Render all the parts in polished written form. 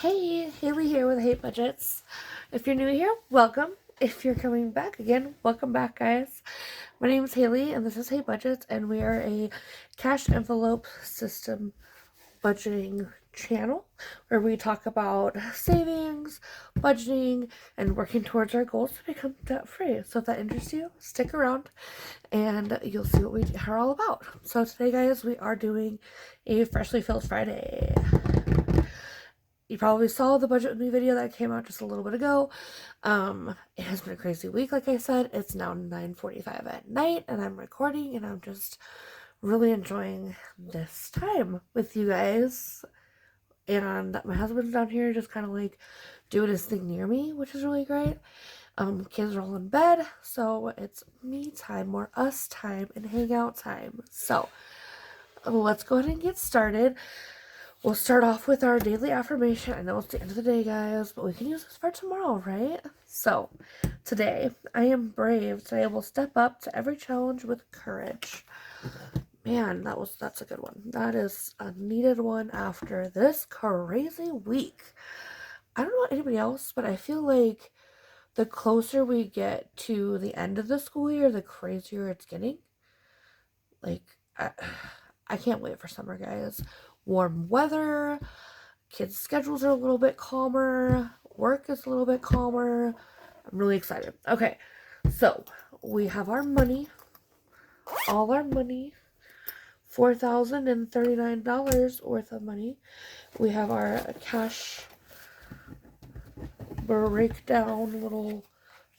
Hey, Haley here with Hate Budgets. If you're new here, welcome. If you're coming back again, welcome back, guys. My name is Haley, and this is Hate Budgets, and we are a cash envelope system budgeting channel where we talk about savings, budgeting, and working towards our goals to become debt free. So if that interests you, stick around and you'll see what we are all about. So today, guys, we are doing a Freshly Filled Friday. You probably saw the budget with me video that came out just a little bit ago. It has been a crazy week, like I said. It's now 9:45 at night, and I'm recording, and I'm just really enjoying this time with you guys. And my husband's down here just kind of like doing his thing near me, which is really great. Kids are all in bed, so it's me time or us time and hangout time. So let's go ahead and get started. We'll start off with our daily affirmation. I know it's the end of the day, guys, but we can use this for tomorrow, right? So, today, I am brave. Today I will step up to every challenge with courage. Man, that's a good one. That is a needed one after this crazy week. I don't know about anybody else, but I feel like the closer we get to the end of the school year, the crazier it's getting. Like, I can't wait for summer, guys. Warm weather, kids' schedules are a little bit calmer, work is a little bit calmer. I'm really excited. Okay, so we have our money, all our money, $4,039 worth of money. We have our cash breakdown little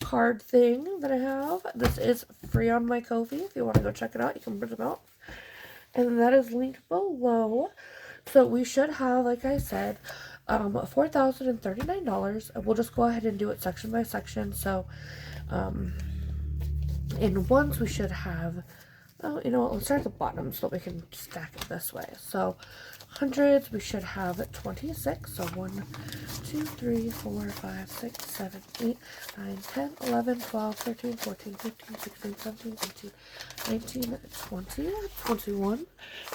card thing that I have. This is free on my Ko-fi. If you want to go check it out, you can print them out. And that is linked below. So we should have, like I said, $4,039. We'll just go ahead and do it section by section. So in ones we should have, oh, you know what, let's start at the bottom so we can stack it this way. So hundreds, we should have 26. So 1, 2, 3, 4, 5, 6, 7, 8, 9, 10, 11, 12, 13, 14, 15, 16, 17, 18, 19, 20, 21,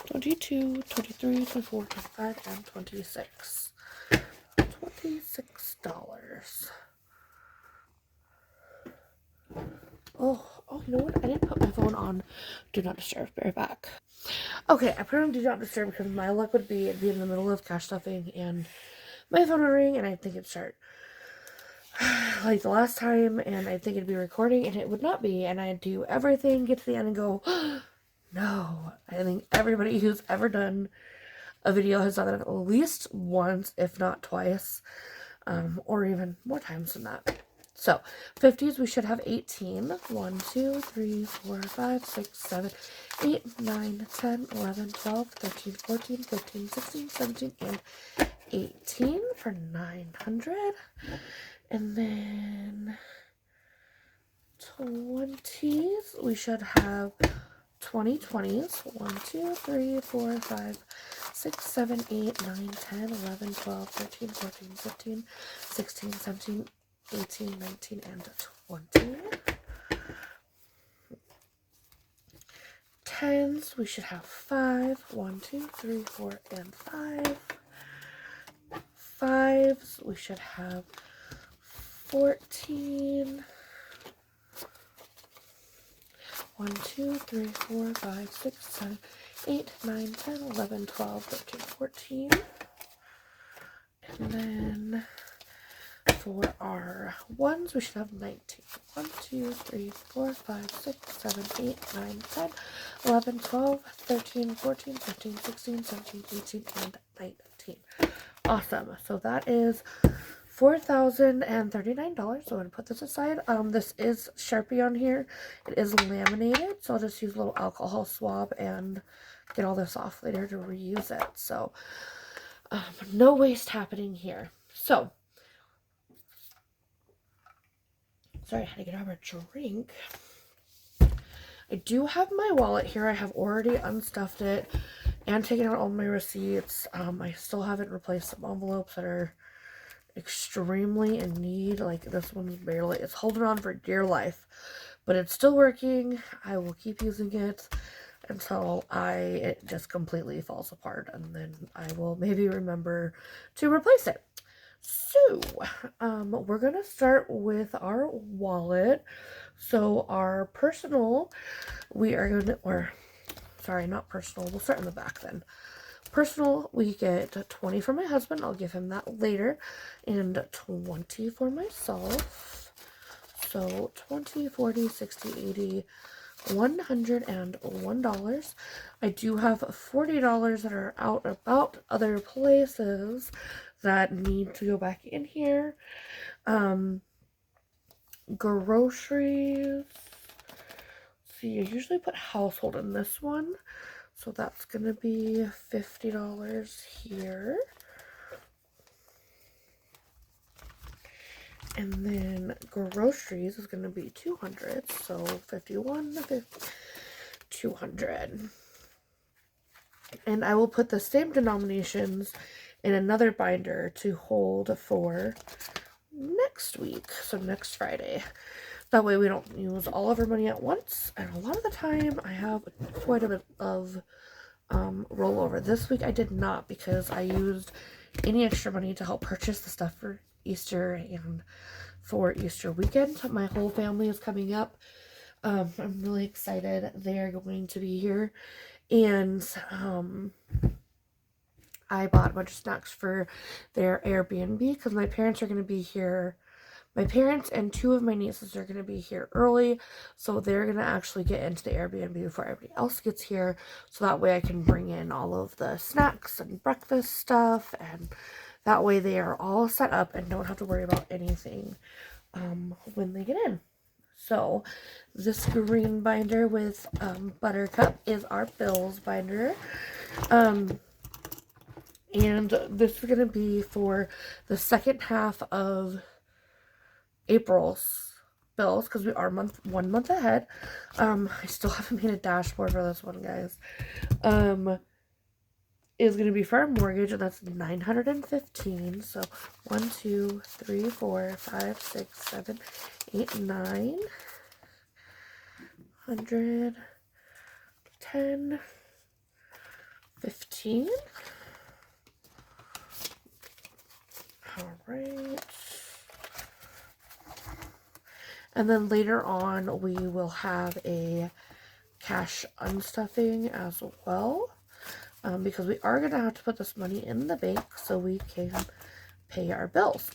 22, 23, 24, 25, and 26. $26. Oh, you know what? I didn't put my phone on Do Not Disturb. Be right back. Okay, I put it on Do Not Disturb because my luck would be it'd be in the middle of cash stuffing and my phone would ring and I think it'd start like the last time and I think it'd be recording and it would not be and I'd do everything, get to the end and go, no. I think everybody who's ever done a video has done that at least once, if not twice, or even more times than that. So, 50s, we should have 18. 1, 2, 3, 4, 5, 6, 7, 8, 9, 10, 11, 12, 13, 14, 15, 16, 17, and 18 for 900. And then 20s, we should have 20 20s. 1, 2, 3, 4, 5, 6, 7, 8, 9, 10, 11, 12, 13, 14, 15, 16, 17, 18, 19, and 20. 10s, we should have 5. 1, 2, 3, 4, and 5. 5s, we should have 14. 1, 2, 3, 4, 5, 6, 7, 8, 9, 10, 11, 12, 13, 14. And then for our ones, we should have 19. 1, 2, 3, 4, 5, 6, 7, 8, 9, 10, 11, 12, 13, 14, 15, 16, 17, 18, and 19. Awesome. So that is $4,039. So I'm going to put this aside. This is Sharpie on here. It is laminated, so I'll just use a little alcohol swab and get all this off later to reuse it. So no waste happening here. So, sorry, I had to get over a drink. I do have my wallet here. I have already unstuffed it and taken out all my receipts. I still haven't replaced some envelopes that are extremely in need. Like this one's barely, it's holding on for dear life, but it's still working. I will keep using it until it just completely falls apart, and then I will maybe remember to replace it. So, we're gonna start with our wallet. So our personal, we are gonna, or sorry, not personal. We'll start in the back then. Personal, we get 20 for my husband. I'll give him that later, and 20 for myself. So 20, 40, 60, 80, $101. I do have $40 that are out about other places that need to go back in here. Groceries. See, I usually put household in this one, so that's gonna be $50 here. And then groceries is going to be 200, so 51, 200. And I will put the same denominations in another binder to hold for next week, so next Friday. That way we don't use all of our money at once, and a lot of the time I have quite a bit of rollover. This week I did not, because I used any extra money to help purchase the stuff for Easter and for Easter weekend. My whole family is coming up. I'm really excited. They're going to be here. And I bought a bunch of snacks for their Airbnb because my parents are going to be here. My parents and two of my nieces are going to be here early, so they're going to actually get into the Airbnb before everybody else gets here, so that way I can bring in all of the snacks and breakfast stuff, and that way they are all set up and don't have to worry about anything when they get in. So this green binder with Buttercup is our bills binder. And this is going to be for the second half of April's bills, because we are 1 month ahead. I still haven't made a dashboard for this one, guys. Is going to be for our mortgage, and that's $915. So 1, 2, 3, 4, 5, 6, 7, 8, 9, 100, 10, 15. All right. And then later on, we will have a cash unstuffing as well, because we are going to have to put this money in the bank so we can pay our bills.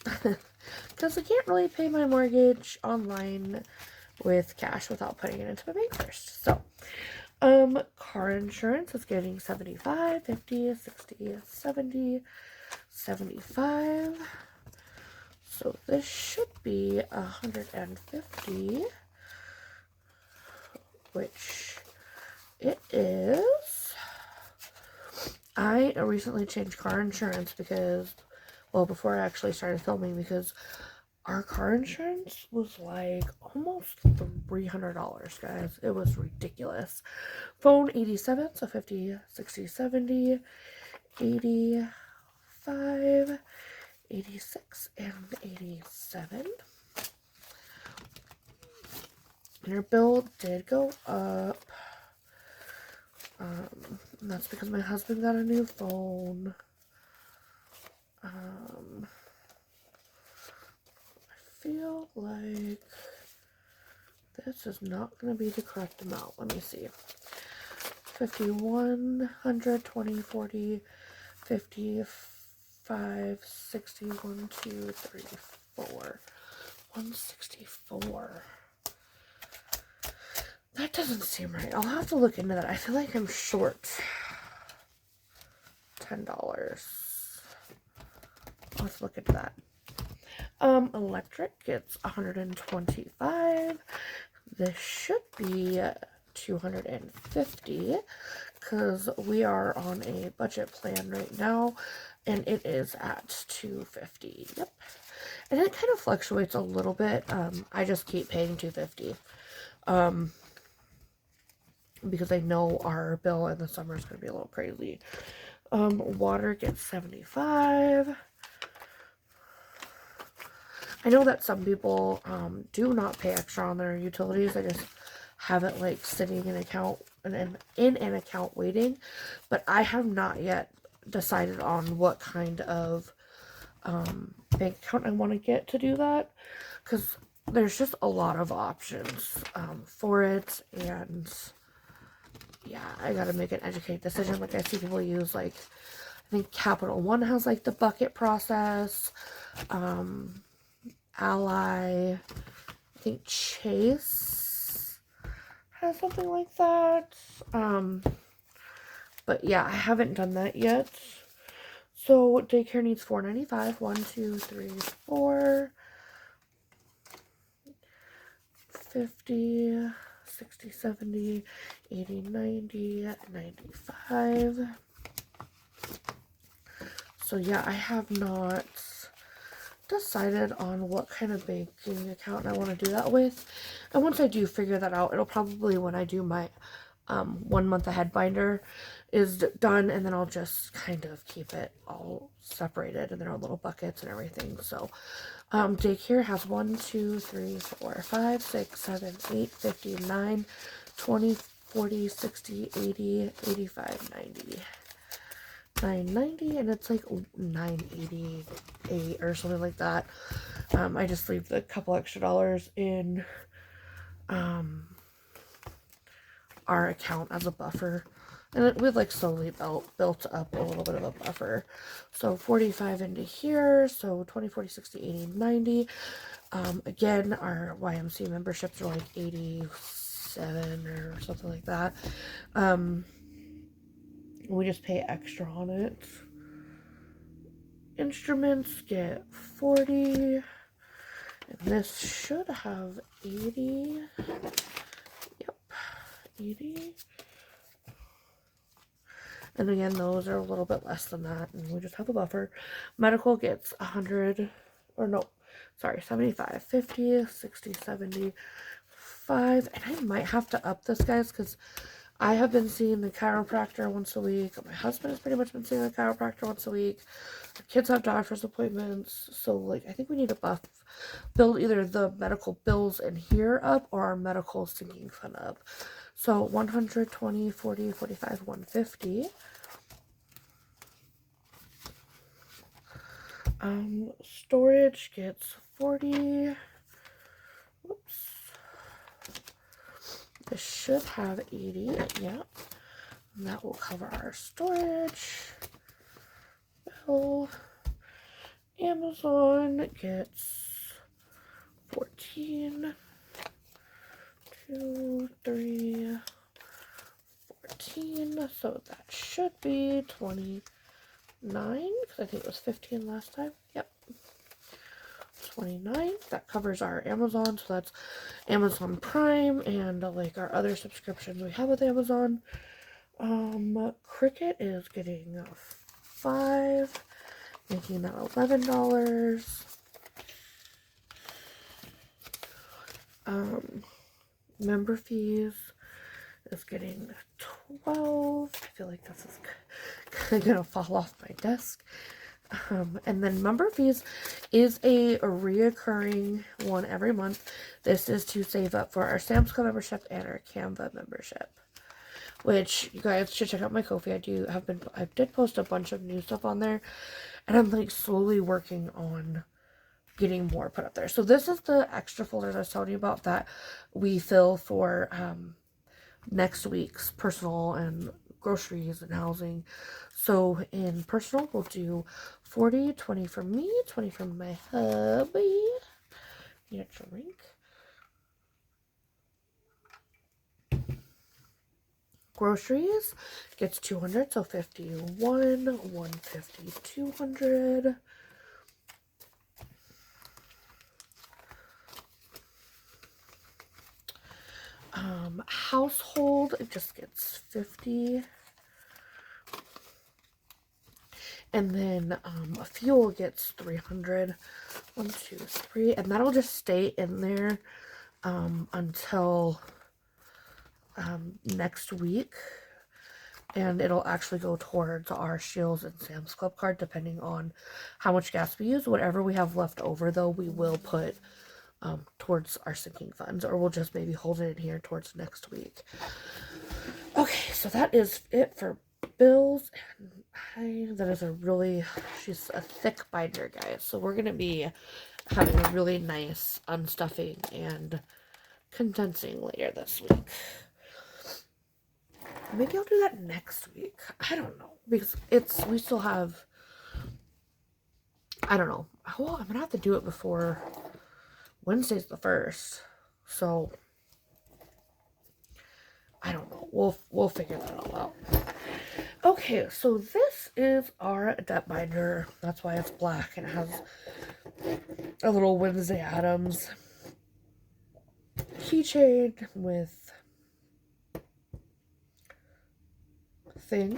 Because I can't really pay my mortgage online with cash without putting it into my bank first. So, car insurance is getting 75, 50, 60, 70, 75. So this should be 150, which it is. I recently changed car insurance because, well, before I actually started filming, because our car insurance was like almost $300, guys. It was ridiculous. Phone 87, so 50, 60, 70, 85, 86, and 87. Your bill did go up. That's because my husband got a new phone. I feel like this is not going to be the correct amount. Let me see. 51, 100, 20, 40, 55, 60, 1, 2, 3, 4. 164. That doesn't seem right. I'll have to look into that. I feel like I'm short $10. I'll have to look into that. Electric gets 125. This should be 250 because we are on a budget plan right now, and it is at 250. Yep. And it kind of fluctuates a little bit. I just keep paying 250. Because I know our bill in the summer is going to be a little crazy. Water gets 75. I know that some people do not pay extra on their utilities. I just have it like sitting in an account waiting. But I have not yet decided on what kind of bank account I want to get to do that, because there's just a lot of options for it, and yeah, I gotta make an educated decision. Like, I see people use, like, I think Capital One has, like, the bucket process, Ally, I think Chase has something like that, but yeah, I haven't done that yet. So daycare needs $4.95. 1, 2, 3, 4, 50, 60, 70, 80, 90, 95. So yeah, I have not decided on what kind of banking account I want to do that with. And once I do figure that out, it'll probably, when I do my 1 month ahead binder is done, and then I'll just kind of keep it all separated in their own little buckets and everything. So daycare has 1, 2, 3, 4, 5, 6, 7, 8, 59, 20, 40, 60, 80, 85, 90. 990, and it's like 988 or something like that. I just leave the couple extra dollars in our account as a buffer, and we've like slowly built up a little bit of a buffer. So 45 into here, so 20, 40, 60, 80, 90. Again, our YMC memberships are like 87 or something like that. We just pay extra on it. Instruments get 40, and this should have 80. Yep, 80. And again, those are a little bit less than that, and we just have a buffer. Medical gets 100, or no, sorry, 75, 50, 60, 75, and I might have to up this, guys, because I have been seeing the chiropractor once a week. My husband has pretty much been seeing the chiropractor once a week. Our kids have doctor's appointments. So, like, I think we need to build either the medical bills in here up or our medical sinking fund up. So, 120, 40, 45, 150. Storage gets 40. Whoops. This should have 80, yeah. And that will cover our storage bill. Amazon gets 14. 2, 3, 14. So that should be 29, because I think it was 15 last time. Yep. 29. That covers our Amazon, so that's Amazon Prime and like our other subscriptions we have with Amazon. Cricket is getting 5, making that $11. Member fees is getting 12. I feel like this is kind of gonna fall off my desk. And then member fees is a reoccurring one every month. This is to save up for our Sam's Club membership and our Canva membership, which you guys should check out my Ko-fi. I did post a bunch of new stuff on there, and I'm like slowly working on getting more put up there. So this is the extra folders I was telling you about that we fill for next week's personal and groceries and housing. So in personal, we'll do 40, 20 for me, 20 for my hubby. Need a drink. Groceries gets 200, so 51, 150, 200. Household, it just gets 50. And then fuel gets 300. 1, 2, 3. And that'll just stay in there until next week. And it'll actually go towards our Shields and Sam's Club card, depending on how much gas we use. Whatever we have left over, though, we will put towards our sinking funds, or we'll just maybe hold it in here towards next week. Okay, so that is it for bills. And that is she's a thick binder, guys. So we're going to be having a really nice unstuffing and condensing later this week. Maybe I'll do that next week. I don't know. Because we still have, I don't know. Well, I'm going to have to do it before Wednesday's the 1st. So, I don't know. We'll figure that all out. Okay, so this is our debt binder. That's why it's black, and it has a little Wednesday Addams keychain with thing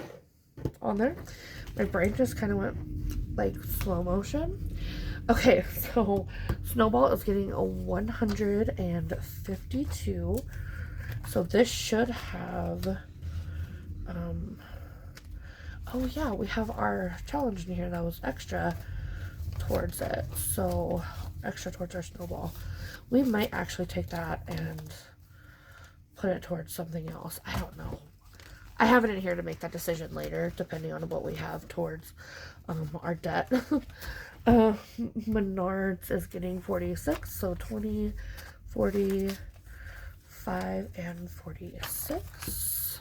on there. My brain just kind of went like slow motion. Okay, so Snowball is getting a 152. So this should have, oh yeah, we have our challenge in here that was extra towards it. So extra towards our Snowball. We might actually take that and put it towards something else. I don't know. I have it in here to make that decision later, depending on what we have towards our debt. Menards is getting 46, so 20, 45, and 46.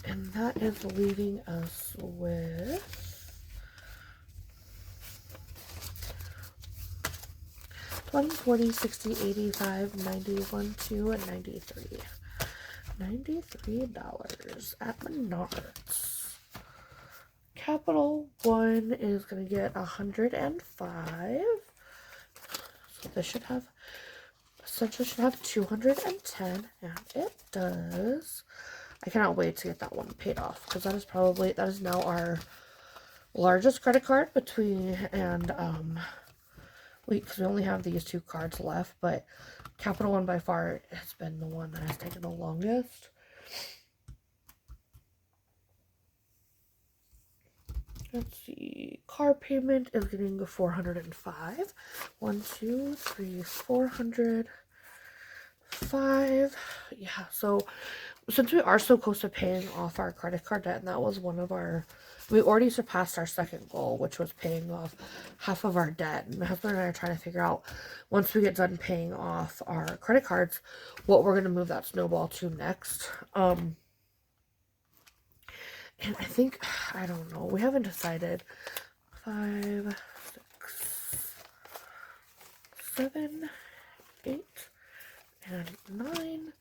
And that is leaving us with 20, 40, 60, 85, 91, 2, and 93. $93 at Menards. Capital One is going to get 105. So this should have, essentially should have 210, and it does. I cannot wait to get that one paid off, because that is now our largest credit card because we only have these two cards left, but Capital One by far has been the one that has taken the longest. Let's see. Car payment is getting 405. 1, 2, 3, 405. Yeah, so since we are so close to paying off our credit card debt, and that was one of our, we already surpassed our second goal, which was paying off half of our debt. And my husband and I are trying to figure out, once we get done paying off our credit cards, what we're going to move that Snowball to next. And I think, I don't know, we haven't decided. 5, 6, 7, 8, and 9.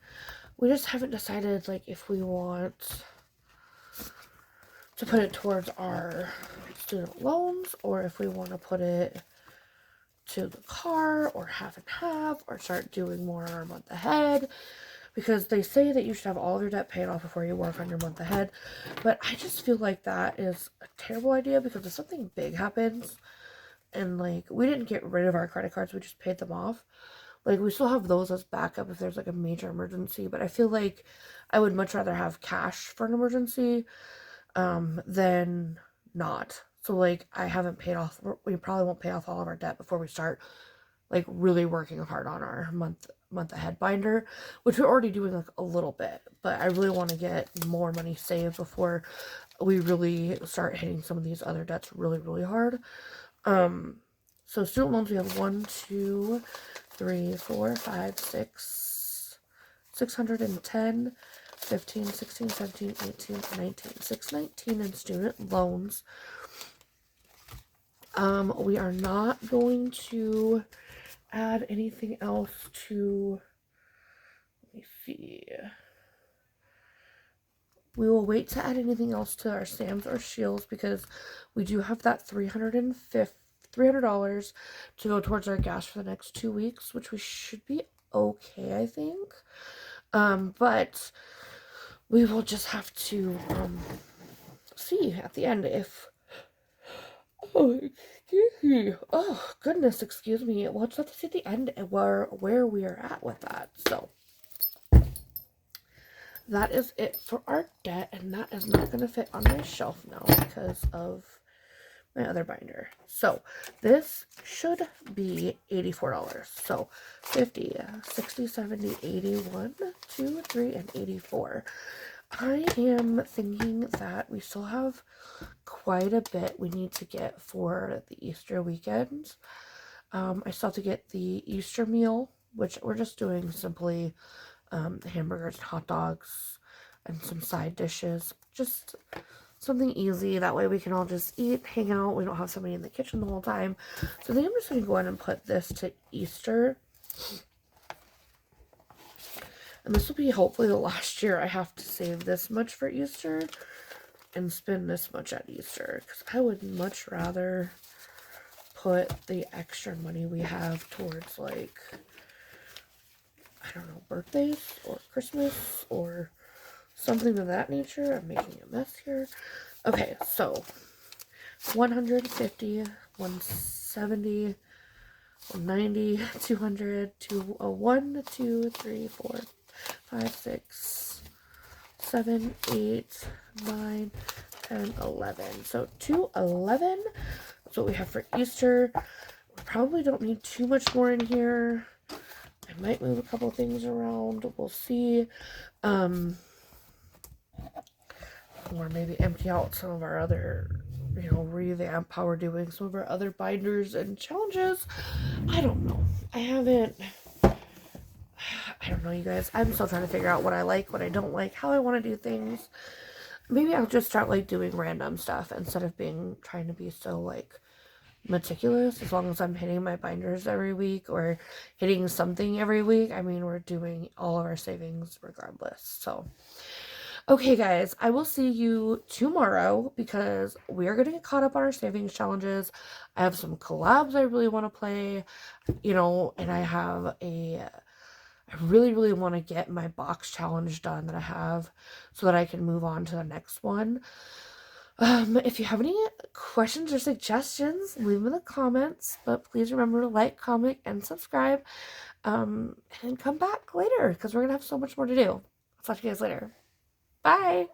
We just haven't decided, like, if we want to put it towards our student loans, or if we want to put it to the car, or half and half, or start doing more a month ahead. Because they say that you should have all of your debt paid off before you work on your month ahead. But I just feel like that is a terrible idea, because if something big happens, and, like, we didn't get rid of our credit cards, we just paid them off. Like, we still have those as backup if there's, like, a major emergency. But I feel like I would much rather have cash for an emergency than not. So, like, I haven't paid off, we probably won't pay off all of our debt before we start, like, really working hard on our month ahead binder, which we're already doing, like, a little bit, but I really want to get more money saved before we really start hitting some of these other debts really, really hard. So student loans, we have 1, 2, 3, 4, 5, 6, 610, 15, 16, 17, 18, 19, 619 in student loans. We are not going to add anything else to, let me see. We will wait to add anything else to our Sam's or Shields, because we do have that $300 to go towards our gas for the next 2 weeks, which we should be okay, I think. But we will just have to see at the end if, oh, excuse me, oh goodness, excuse me, we'll just have to see at the end where we are at with that. So that is it for our debt, and that is not going to fit on my shelf now because of my other binder. So this should be $84. So 50, 60, 70, 80, 1, 2, 3, and 84. I am thinking that we still have quite a bit we need to get for the Easter weekend. I still have to get the Easter meal, which we're just doing simply hamburgers and hot dogs and some side dishes. Just something easy. That way we can all just eat, hang out. We don't have somebody in the kitchen the whole time. So I think I'm just going to go ahead and put this to Easter. And this will be hopefully the last year I have to save this much for Easter and spend this much at Easter. Because I would much rather put the extra money we have towards, like, I don't know, birthdays or Christmas or something of that nature. I'm making a mess here. Okay, so 150, 170, 190, 200, 201, 2, 3, 4, 5, 6, 7, 8, 9, 10, 11. So 211. That's what we have for Easter. We probably don't need too much more in here. I might move a couple things around. We'll see. Or maybe empty out some of our other, revamp how we're doing some of our other binders and challenges. I don't know. I don't know, you guys. I'm still trying to figure out what I like, what I don't like, how I want to do things. Maybe I'll just start, like, doing random stuff instead of trying to be so, like, meticulous. As long as I'm hitting my binders every week or hitting something every week, I mean, we're doing all of our savings regardless. So, okay, guys, I will see you tomorrow because we are going to get caught up on our savings challenges. I have some collabs I really want to play, and I really, really want to get my box challenge done that I have so that I can move on to the next one. If you have any questions or suggestions, leave them in the comments, but please remember to like, comment, and subscribe, and come back later because we're going to have so much more to do. I'll talk to you guys later. Bye!